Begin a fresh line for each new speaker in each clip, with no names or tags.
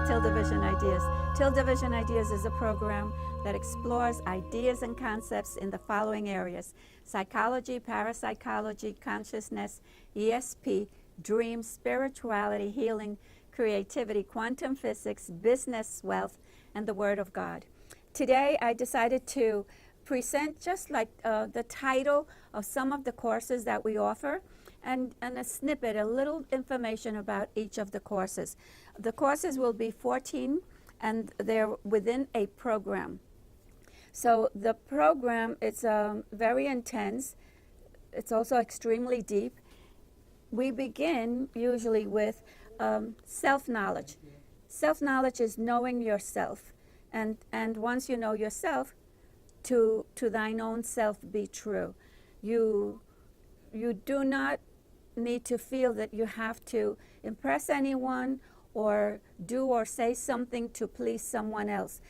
TildeVision Ideas. TildeVision Ideas is a program that explores ideas and concepts in the following areas: psychology, parapsychology, consciousness, ESP, dreams, spirituality, healing, creativity, quantum physics, business, wealth, and the Word of God. Today, I decided to present just like the title of some of the courses that we offer, and a snippet, a little information about each of the courses. The courses will be 14, and they're within a program. So the program is very intense. It's also extremely deep. We begin usually with self-knowledge. Self-knowledge is knowing yourself. And once you know yourself, to thine own self be true. You do not need to feel that you have to impress anyone or do or say something to please someone else.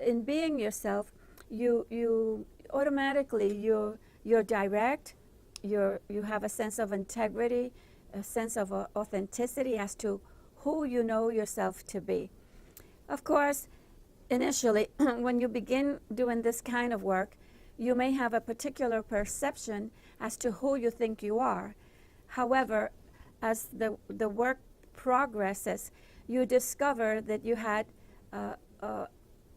In being yourself, you automatically you're direct. You have a sense of integrity, a sense of authenticity as to who you know yourself to be. Of course, initially, when you begin doing this kind of work, you may have a particular perception as to who you think you are. However, as the work progresses, you discover that you had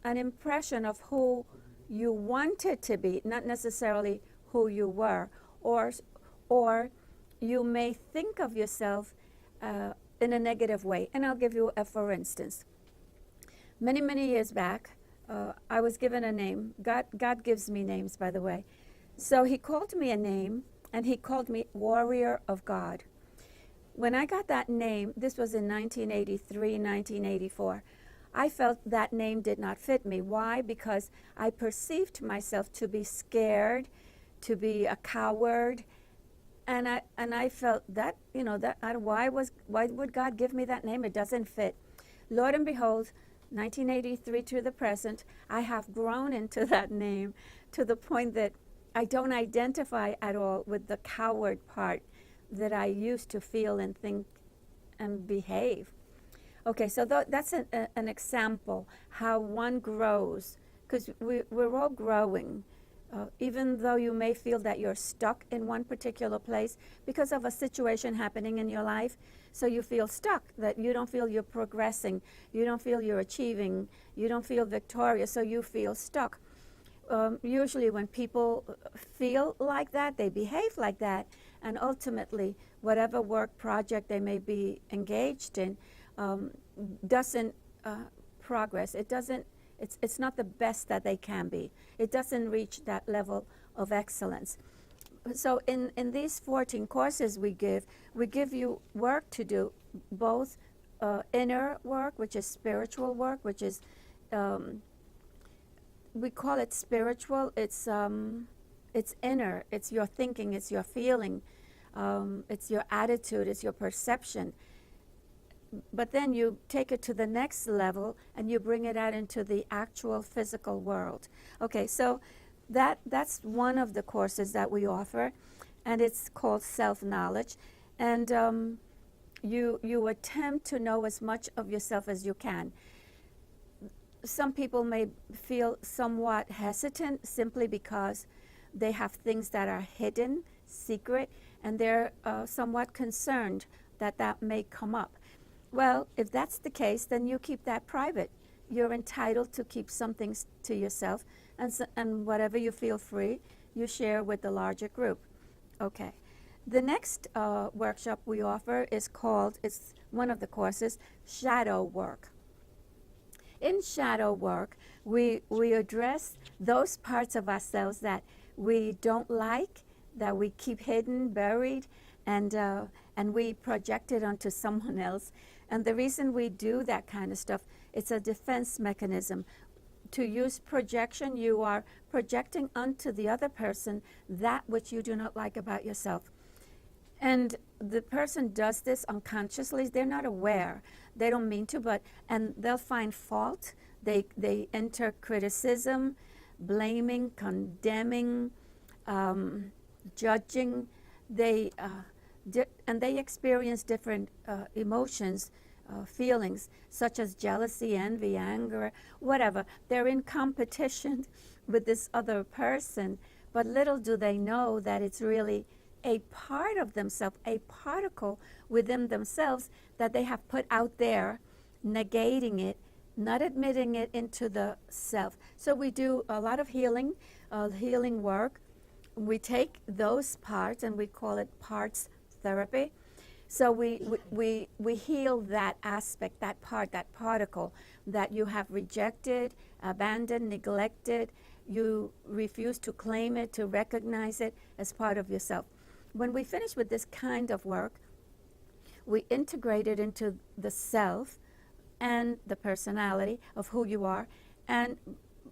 an impression of who you wanted to be, not necessarily who you were, or you may think of yourself in a negative way. And I'll give you a for instance. Many years back, I was given a name. God gives me names, by the way. So he called me a name, and he called me Warrior of God. When I got that name, this was in 1983, 1984, I felt that name did not fit me. Why? Because I perceived myself to be scared, to be a coward, and I felt that, why would God give me that name? It doesn't fit. Lord and behold, 1983 to the present, I have grown into that name to the point that I don't identify at all with the coward part that I used to feel and think and behave. Okay, so that's an example how one grows, because we're all growing. Even though you may feel that you're stuck in one particular place because of a situation happening in your life, so you feel stuck, that you don't feel you're progressing, you don't feel you're achieving, you don't feel victorious, so you feel stuck. Usually when people feel like that, they behave like that, and ultimately whatever work project they may be engaged in doesn't progress. It's not the best that they can be. It doesn't reach that level of excellence. So in these 14 courses we give you work to do, both inner work, which is spiritual work, which is, we call it spiritual. It's inner, it's your thinking, it's your feeling, it's your attitude, it's your perception. But then you take it to the next level and you bring it out into the actual physical world. Okay, so that's one of the courses that we offer, and it's called self-knowledge. And you attempt to know as much of yourself as you can. Some people may feel somewhat hesitant simply because they have things that are hidden, secret, and they're somewhat concerned that may come up. Well, if that's the case, then you keep that private. You're entitled to keep some things to yourself, and whatever you feel free, you share with the larger group. Okay. The next workshop we offer is called, it's one of the courses, Shadow Work. In shadow work, we address those parts of ourselves that we don't like, that we keep hidden, buried, and we project it onto someone else. And the reason we do that kind of stuff, it's a defense mechanism. To use projection, you are projecting onto the other person that which you do not like about yourself. And the person does this unconsciously. They're not aware. They don't mean to, and they'll find fault. They enter criticism, blaming, condemning, judging. And they experience different emotions feelings such as jealousy, envy, anger, whatever. They're in competition with this other person, but little do they know that it's really a part of themselves, a particle within themselves that they have put out there, negating it, not admitting it into the self. So we do a lot of healing work. We take those parts and we call it parts therapy. So we heal that aspect, that part, that particle that you have rejected, abandoned, neglected. You refuse to claim it, to recognize it as part of yourself. When we finish with this kind of work, we integrate it into the self and the personality of who you are, and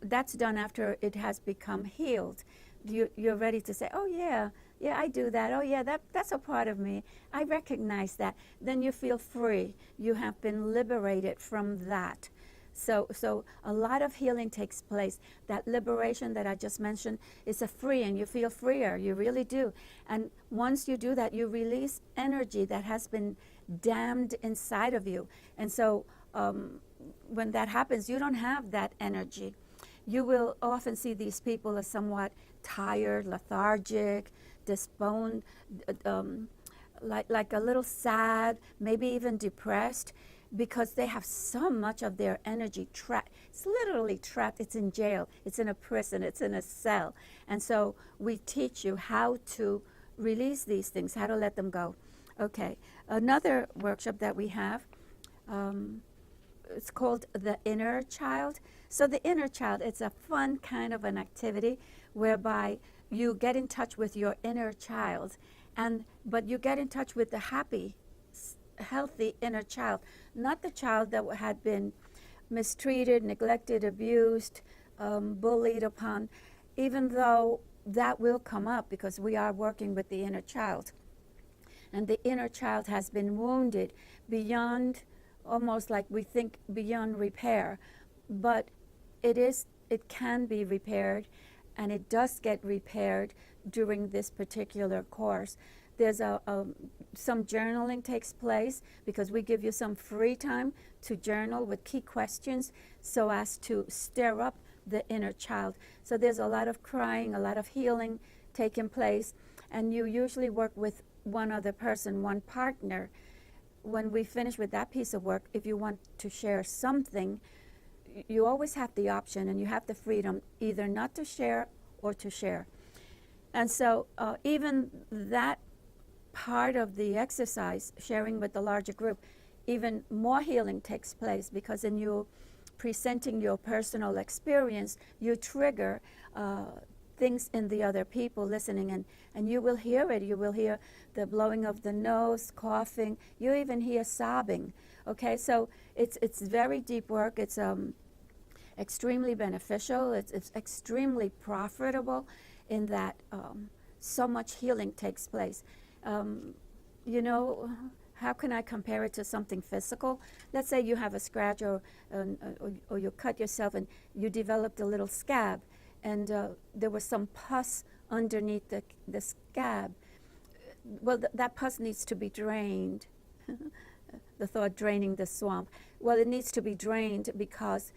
that's done after it has become healed. You're ready to say, oh yeah, I do that. Oh yeah, that's a part of me. I recognize that. Then you feel free. You have been liberated from that. So a lot of healing takes place. That liberation that I just mentioned is a freeing. You feel freer. You really do. And once you do that, you release energy that has been damned inside of you. And so when that happens, you don't have that energy. You will often see these people as somewhat tired, lethargic, despondent, like a little sad, maybe even depressed, because they have so much of their energy trapped. It's literally trapped. It's in jail. It's in a prison. It's in a cell. And so we teach you how to release these things, how to let them go. Okay, another workshop that we have, it's called The Inner Child. So the inner child, it's a fun kind of an activity whereby you get in touch with your inner child, but you get in touch with the happy, healthy inner child, not the child that had been mistreated, neglected, abused, bullied upon, even though that will come up because we are working with the inner child. And the inner child has been wounded beyond, almost like we think beyond repair, but it can be repaired, and it does get repaired during this particular course. There's some journaling takes place because we give you some free time to journal with key questions so as to stir up the inner child. So there's a lot of crying, a lot of healing taking place, and you usually work with one other person, one partner. When we finish with that piece of work, if you want to share something, you always have the option and you have the freedom either not to share or to share. And so even that part of the exercise, sharing with the larger group, even more healing takes place because in you presenting your personal experience, you trigger things in the other people listening, and you will hear it. You will hear the blowing of the nose, coughing. You even hear sobbing. Okay, so it's very deep work. It's extremely beneficial. It's extremely profitable in that so much healing takes place. You know, how can I compare it to something physical? Let's say you have a scratch or you cut yourself and you developed a little scab, and there was some pus underneath the scab. Well, that pus needs to be drained. The thought, draining the swamp. Well, it needs to be drained because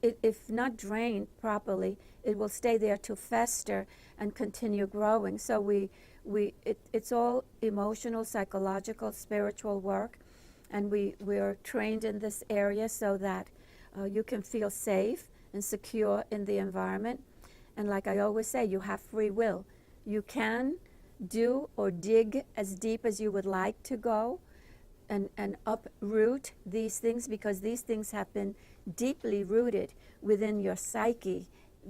if not drained properly, it will stay there to fester and continue growing. So it's all emotional, psychological, spiritual work, and we are trained in this area so that you can feel safe and secure in the environment. And like I always say, you have free will. You can do or dig as deep as you would like to go and uproot these things, because these things have been deeply rooted within your psyche,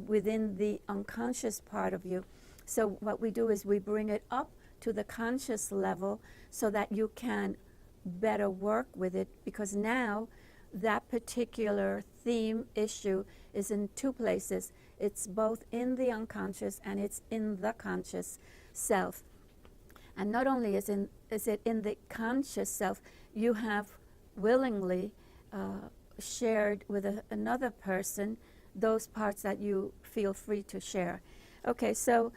within the unconscious part of you. So what we do is we bring it up to the conscious level so that you can better work with it, because now that particular theme issue is in two places. It's both in the unconscious and it's in the conscious self. And not only is it in the conscious self, you have willingly shared with another person those parts that you feel free to share. Okay, so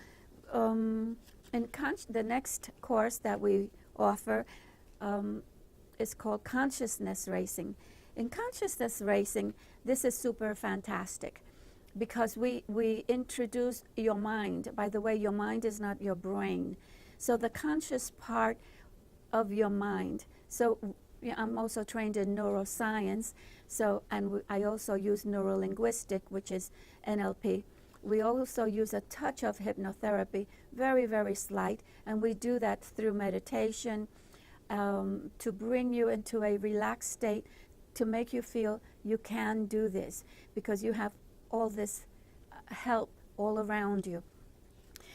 in the next course that we offer, is called consciousness racing. In consciousness racing, this is super fantastic because we introduce your mind. By the way, your mind is not your brain. So the conscious part of your mind. So I'm also trained in neuroscience. So, and I also use neurolinguistic, which is NLP. We also use a touch of hypnotherapy, very, very slight, and we do that through meditation to bring you into a relaxed state, to make you feel you can do this because you have all this help all around you.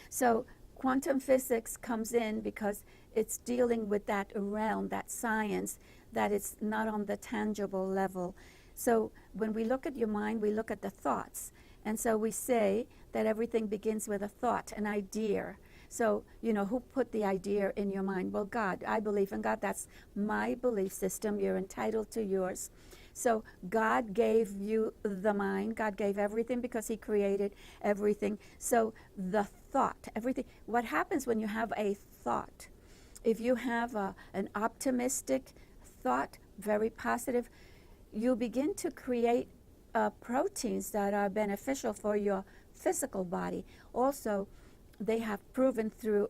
So quantum physics comes in because it's dealing with that realm, that science, that it's not on the tangible level. So when we look at your mind, we look at the thoughts. And so we say that everything begins with a thought, an idea. So, you know, who put the idea in your mind? Well, God. I believe in God. That's my belief system. You're entitled to yours. So God gave you the mind. God gave everything because he created everything. So the thought, everything. What happens when you have a thought? If you have an optimistic thought, very positive, you begin to create proteins that are beneficial for your physical body. Also, they have proven through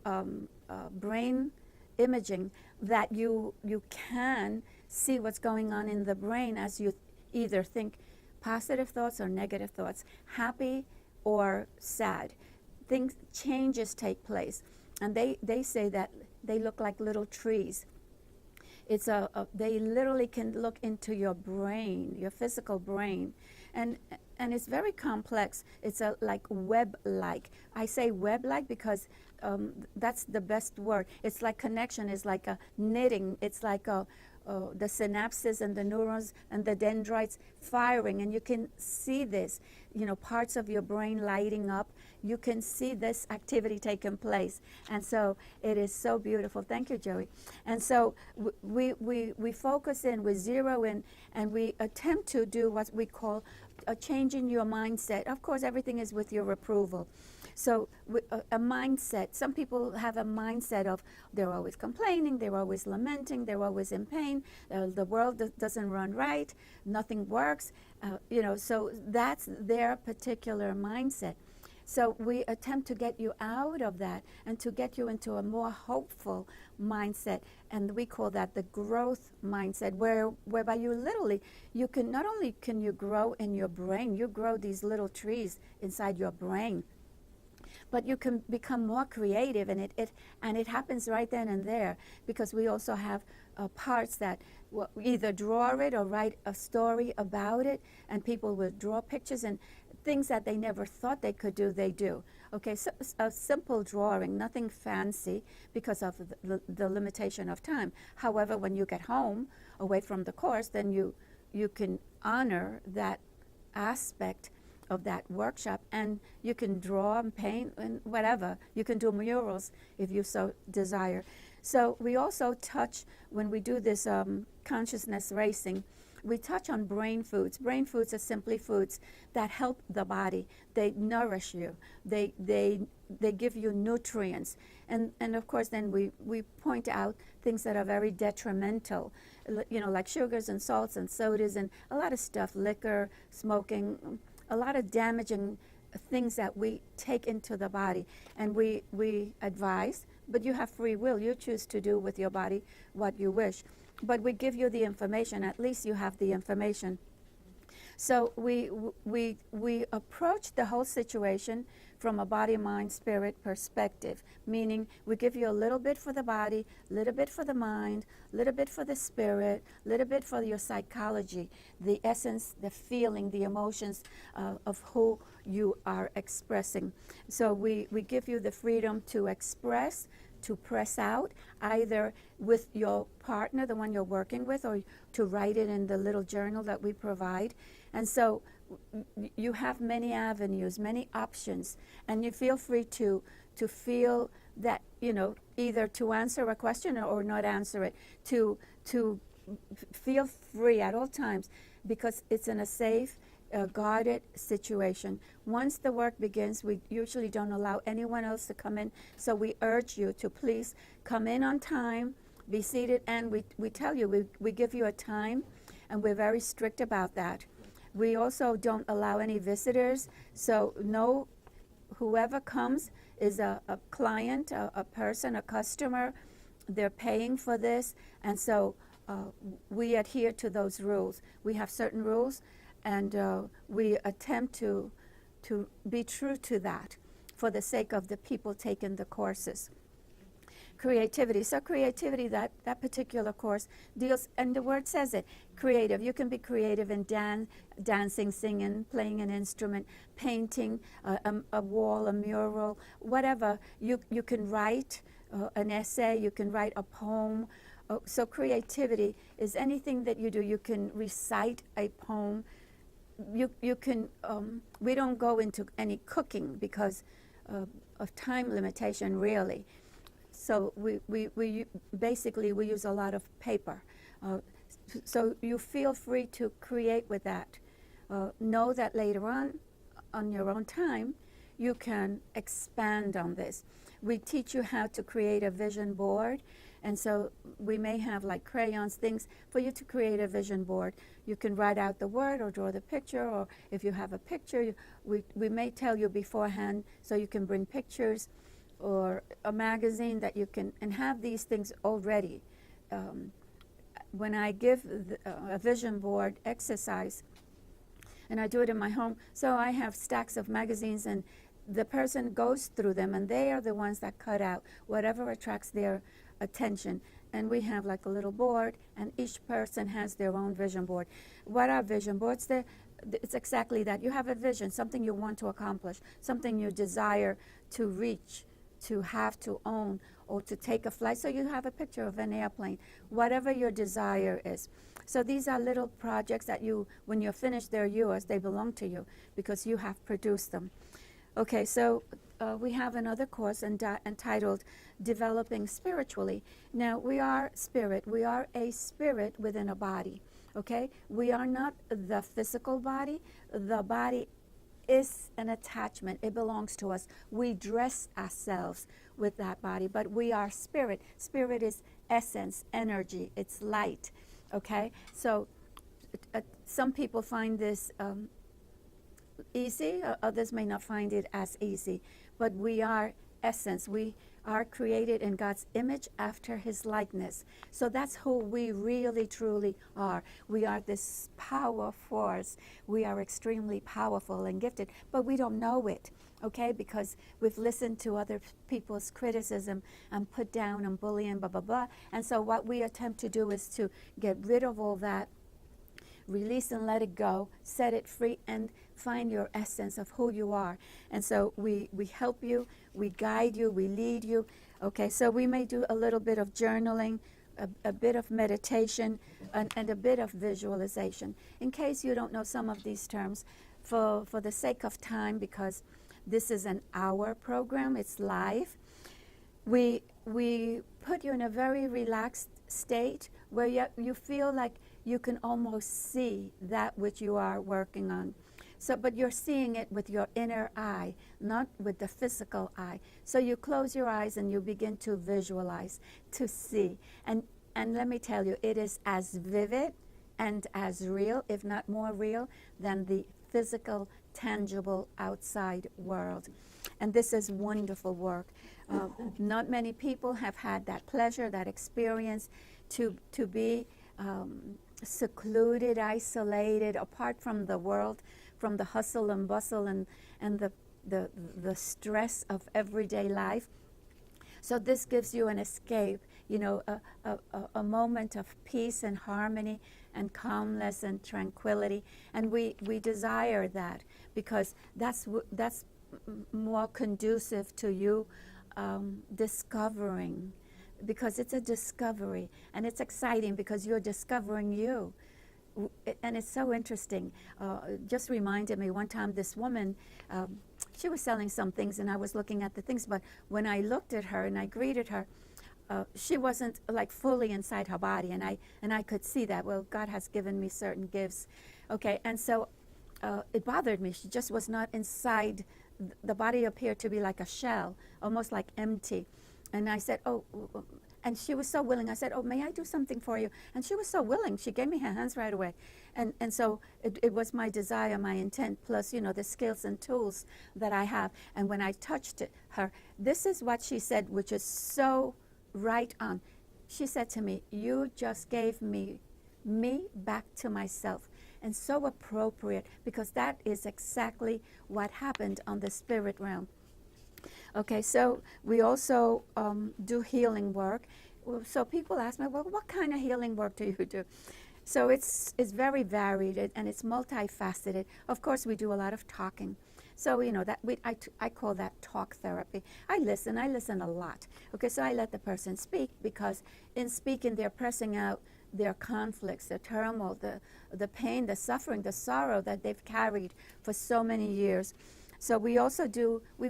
brain imaging that you can see what's going on in the brain as you either think positive thoughts or negative thoughts, happy or sad. Changes take place. And they say that they look like little trees. They literally can look into your brain, your physical brain, and it's very complex. It's like web-like. I say web-like because that's the best word. It's like connection. It's like a knitting. It's like the synapses and the neurons and the dendrites firing, and you can see this. You know, parts of your brain lighting up. You can see this activity taking place, and so it is so beautiful. Thank you, Joey. And so we focus in, we zero in, and we attempt to do what we call a change in your mindset. Of course, everything is with your approval. So a mindset, some people have a mindset of they're always complaining, they're always lamenting, they're always in pain, the world doesn't run right, nothing works, you know, so that's their particular mindset. So we attempt to get you out of that and to get you into a more hopeful mindset, and we call that the growth mindset, whereby you literally, you can, not only can you grow in your brain, you grow these little trees inside your brain, but you can become more creative, and it happens right then and there, because we also have parts that either draw it or write a story about it, and people will draw pictures and things that they never thought they could do, they do. Okay, so a simple drawing, nothing fancy because of the limitation of time. However, when you get home away from the course, then you can honor that aspect of that workshop, and you can draw and paint and whatever. You can do murals if you so desire. So we also touch, when we do this consciousness racing, we touch on brain foods. Brain foods are simply foods that help the body. They nourish you. They give you nutrients. And of course, then we point out things that are very detrimental, you know, like sugars and salts and sodas and a lot of stuff, liquor, smoking, a lot of damaging things that we take into the body. And we advise, but you have free will. You choose to do with your body what you wish. But we give you the information. At least you have the information. So we approach the whole situation from a body, mind, spirit perspective, meaning we give you a little bit for the body, a little bit for the mind, a little bit for the spirit, a little bit for your psychology, the essence, the feeling, the emotions of who you are expressing. So we give you the freedom to express, to press out, either with your partner, the one you're working with, or to write it in the little journal that we provide. And so you have many avenues, many options, and you feel free to feel that, you know, either to answer a question or not answer it, to feel free at all times, because it's in a safe, guarded situation. Once the work begins, we usually don't allow anyone else to come in, so we urge you to please come in on time, be seated, and we tell you, we give you a time, and we're very strict about that. We also don't allow any visitors, so no, whoever comes is a client, a person, a customer. They're paying for this, and so we adhere to those rules. We have certain rules, and we attempt to be true to that for the sake of the people taking the courses. Creativity. So creativity, that particular course deals, and the word says it, creative. You can be creative in dancing, singing, playing an instrument, painting, a wall, a mural, whatever. You can write an essay, you can write a poem. So creativity is anything that you do. You can recite a poem. You can, we don't go into any cooking because of time limitation, really. So we basically we use a lot of paper. So you feel free to create with that. Know that later on your own time, you can expand on this. We teach you how to create a vision board. And so we may have like crayons, things for you to create a vision board. You can write out the word or draw the picture, or if you have a picture, we may tell you beforehand so you can bring pictures or a magazine that you can, and have these things already. When I give a vision board exercise, and I do it in my home, so I have stacks of magazines, and the person goes through them, and they are the ones that cut out whatever attracts their attention. And we have like a little board, and each person has their own vision board. What are vision boards? It's exactly that. You have a vision, something you want to accomplish, something you desire to reach, to have, to own, or to take a flight. So you have a picture of an airplane, whatever your desire is. So these are little projects that you, when you're finished, they're yours. They belong to you because you have produced them. Okay, so we have another course entitled Developing Spiritually. Now, we are spirit. We are a spirit within a body, okay? We are not the physical body. The body is an attachment. It belongs to us. We dress ourselves with that body, but we are spirit. Spirit is essence, energy. It's light, okay? So some people find this easy. Others may not find it as easy, but we are essence. We are created in God's image after his likeness. So that's who we really truly are. We are this power force. We are extremely powerful and gifted, but we don't know it, okay? Because we've listened to other people's criticism and put down and bully and blah, blah, blah. And so what we attempt to do is to get rid of all that, release and let it go, set it free, and find your essence of who you are. And so we help you, we guide you, we lead you. Okay, so we may do a little bit of journaling, a bit of meditation, and a bit of visualization. In case you don't know some of these terms, for the sake of time, because this is an hour program, it's live, we put you in a very relaxed state where you feel like you can almost see that which you are working on. So, but you're seeing it with your inner eye, not with the physical eye. So you close your eyes and you begin to visualize, to see. And let me tell you, it is as vivid and as real, if not more real, than the physical, tangible outside world. And this is wonderful work. Not many people have had that pleasure, that experience to be secluded, isolated, apart from the world, from the hustle and bustle and the stress of everyday life. So this gives you an escape, you know, a moment of peace and harmony and calmness and tranquility. And we desire that because that's more conducive to you discovering, because it's a discovery, and it's exciting because you're discovering you. And it's so interesting. Just reminded me one time, this woman, she was selling some things, and I was looking at the things, but when I looked at her and I greeted her, she wasn't like fully inside her body, and I could see that. Well, God has given me certain gifts, okay, and so it bothered me. She just was not inside. The body appeared to be like a shell, almost like empty. And I said, oh, And she was so willing. I said, oh, may I do something for you? And she was so willing. She gave me her hands right away. And so it was my desire, my intent, plus, the skills and tools that I have. And when I touched her, this is what she said, which is so right on. She said to me, you just gave me back to myself. And so appropriate, because that is exactly what happened on the spirit realm. Okay, so we also do healing work. So people ask me, well, what kind of healing work do you do? So it's very varied and it's multifaceted. Of course, we do a lot of talking. So, I call that talk therapy. I listen a lot. Okay, so I let the person speak, because in speaking, they're pressing out their conflicts, the turmoil, the pain, the suffering, the sorrow that they've carried for so many years. So we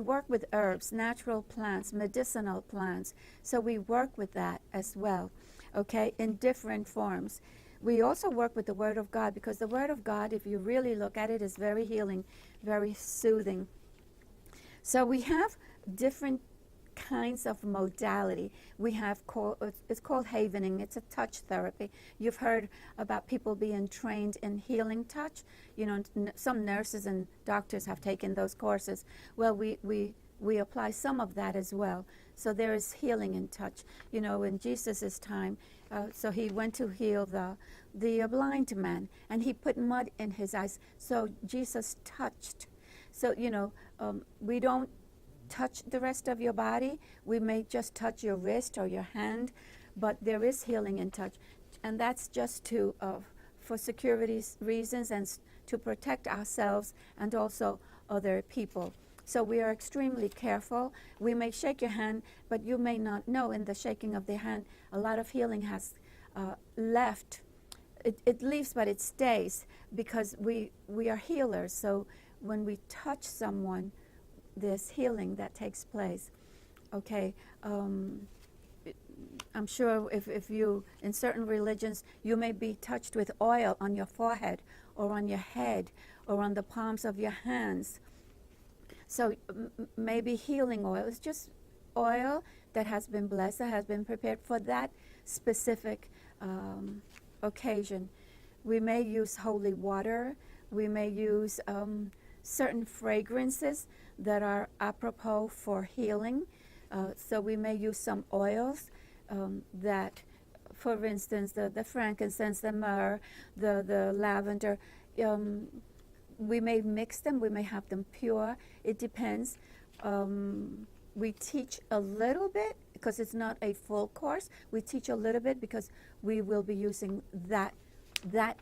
work with herbs, natural plants, medicinal plants. So we work with that as well, okay, in different forms. We also work with the Word of God, because the Word of God, if you really look at it, is very healing, very soothing. So we have different kinds of modality. We have it's called havening. It's a touch therapy. You've heard about people being trained in healing touch. Some nurses and doctors have taken those courses. Well, we apply some of that as well. So there is healing in touch. In Jesus' time, so he went to heal the blind man, and he put mud in his eyes. So Jesus touched. So, we don't touch the rest of your body. We may just touch your wrist or your hand, but there is healing in touch. And that's just for security reasons and to protect ourselves and also other people. So we are extremely careful. We may shake your hand, but you may not know in the shaking of the hand, a lot of healing has left. It leaves, but it stays, because we are healers. So when we touch someone, there's healing that takes place. Okay, I'm sure if you, in certain religions, you may be touched with oil on your forehead or on your head or on the palms of your hands. So maybe healing oil is just oil that has been blessed, that has been prepared for that specific occasion. We may use holy water. We may use certain fragrances that are apropos for healing. So we may use some oils that, for instance, the frankincense, the myrrh, the lavender. We may mix them. We may have them pure. It depends. We teach a little bit, because it's not a full course. We teach a little bit because we will be using that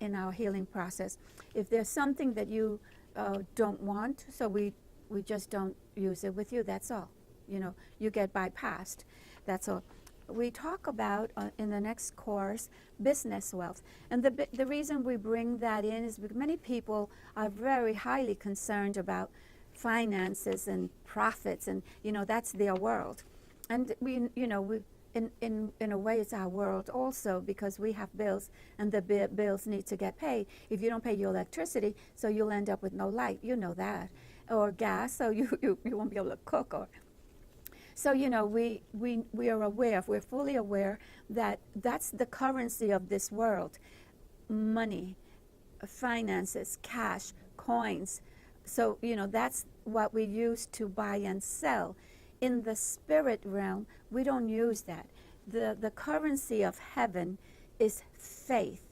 in our healing process. If there's something that you don't want, so we just don't use it with you, that's all. You get bypassed, that's all. We talk about, in the next course, business wealth. And the reason we bring that in is because many people are very highly concerned about finances and profits, and, that's their world. And in a way, it's our world also, because we have bills, and the bills need to get paid. If you don't pay your electricity, so you'll end up with no light, that, or gas, so you won't be able to cook. Or so we are aware, we're fully aware that that's the currency of this world: money, finances, cash, coins. So that's what we use to buy and sell. In the spirit realm, we don't use that. The currency of heaven is faith,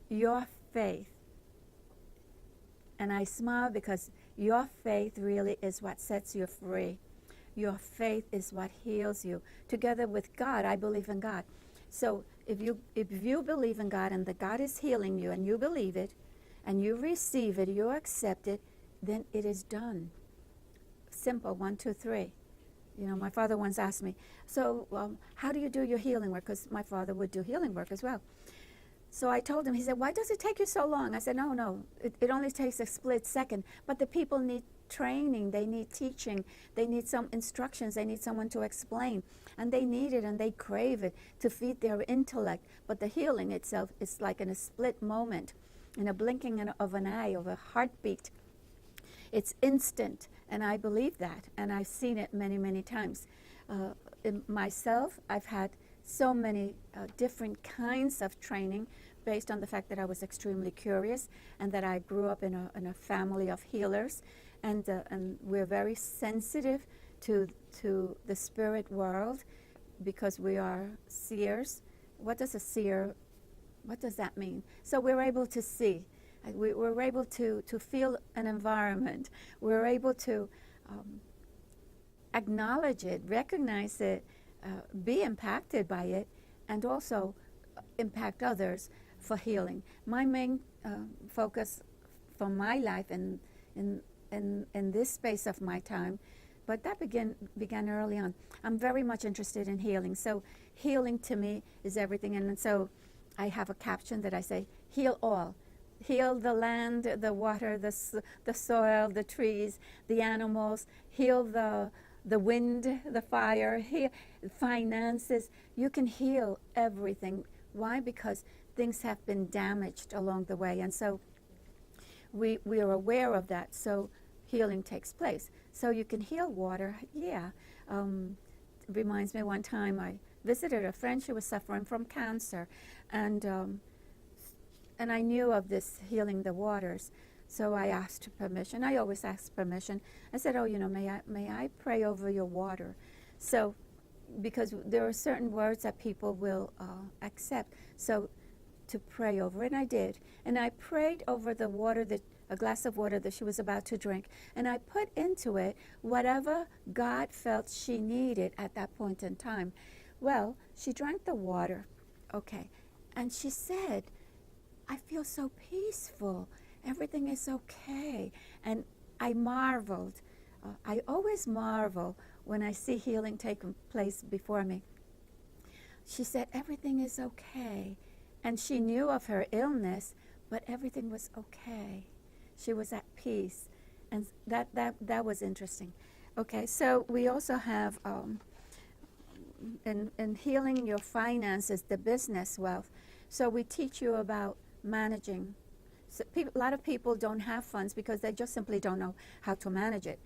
your faith. And I smile because your faith really is what sets you free. Your faith is what heals you. Together with God, I believe in God. So if you believe in God and that God is healing you, and you believe it, and you receive it, you accept it, then it is done. Simple, 1, 2, 3. My father once asked me, so how do you do your healing work? Because my father would do healing work as well. So I told him, he said, why does it take you so long? I said, no, it only takes a split second. But the people need training, they need teaching, they need some instructions, they need someone to explain. And they need it and they crave it to feed their intellect. But the healing itself is like in a split moment, in a blinking of an eye, of a heartbeat. It's instant, and I believe that, and I've seen it many, many times. In myself, I've had so many different kinds of training based on the fact that I was extremely curious and that I grew up in a family of healers, and we're very sensitive to the spirit world because we are seers. What does a seer, what does that mean? So we're able to see. We're able to feel an environment. We're able to acknowledge it, recognize it, be impacted by it, and also impact others for healing. My main focus for my life in this space of my time, but that began early on. I'm very much interested in healing. So healing to me is everything. And so I have a caption that I say, heal all. Heal the land, the water, the soil, the trees, the animals. Heal the wind, the fire, heal finances. You can heal everything. Why? Because things have been damaged along the way. And so we are aware of that. So healing takes place. So you can heal water. Yeah. It reminds me one time I visited a friend. She was suffering from cancer. And I knew of this healing the waters. So I asked permission. I always ask permission. I said, oh, may I pray over your water? So, because there are certain words that people will accept. So to pray over, and I did. And I prayed over the water, a glass of water that she was about to drink. And I put into it whatever God felt she needed at that point in time. Well, she drank the water. Okay. And she said, I feel so peaceful. Everything is okay. And I marveled. I always marvel when I see healing taking place before me. She said, everything is okay. And she knew of her illness, but everything was okay. She was at peace. And that was interesting. Okay, so we also have in healing your finances, the business wealth. So we teach you about managing. So a lot of people don't have funds because they just simply don't know how to manage it.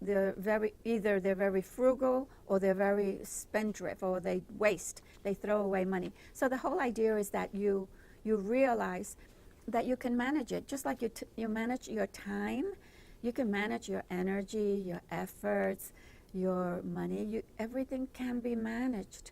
Either they're very frugal or they're very spendthrift, or they waste, they throw away money. So the whole idea is that you realize that you can manage it, just like you manage your time, you can manage your energy, your efforts, your money. Everything can be managed.